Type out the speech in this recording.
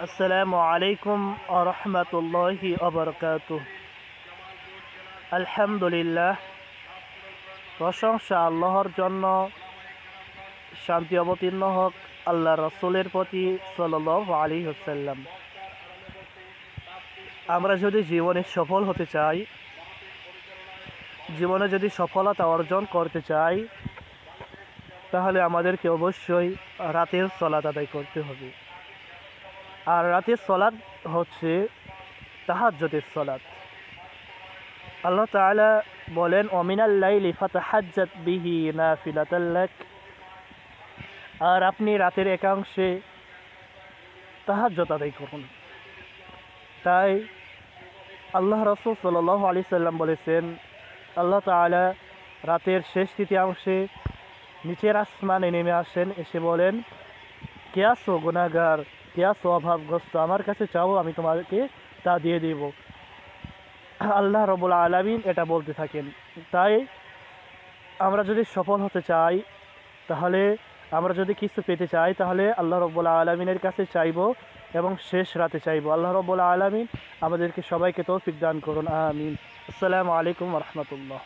আসসালামু আলাইকুম ওয়া রাহমাতুল্লাহি ওয়া বারাকাতুহু। আলহামদুলিল্লাহ, প্রশংসা আল্লাহর জন্য, শান্তি অবতীর্ণ হোক আল্লাহ রসুলের প্রতি সাল্লাল্লাহু আলাইহি ওয়াসাল্লাম। আমরা যদি জীবনে সফল হতে চাই, জীবনে যদি সফলতা অর্জন করতে চাই, তাহলে আমাদেরকে অবশ্যই রাতের সালাত আদায় করতে হবে। আর রাতের সালাত হচ্ছে তাহাজ্জুদের সালাত। আল্লাহ তাআলা বলেন, ওমিনাল লাইলি ফাতাহাজ্জাত বিহি নাফিলাতাল লাক। আর আপনি রাতের একাংশে তাহাজ্জুদ আদায় করুন। তাই আল্লাহ রাসূল সাল্লাল্লাহু আলাইহি সাল্লাম বলেছেন, আল্লাহ তাআলা রাতের শেষ তৃতীয়াংশে নিচের আসমানে নেমে আসেন, এসে বলেন, কে আছো গুনাহগার, কে আছো অভাবগ্রস্ত, আমার কাছে চাও, আমি তোমাকে তা দিয়ে দেব। আল্লাহ রাব্বুল আলামিন এটা বলতে থাকেন। তাই আমরা যদি সফল হতে চাই, তাহলে আমরা যদি কিছু পেতে চাই, তাহলে আল্লাহ রাব্বুল আলামিনের কাছে চাইব এবং শেষ রাতে চাইব। আল্লাহ রাব্বুল আলামিন আমাদেরকে সবাইকে তৌফিক দান করুন, আমিন। আসসালামু আলাইকুম ওয়া রাহমাতুল্লাহ।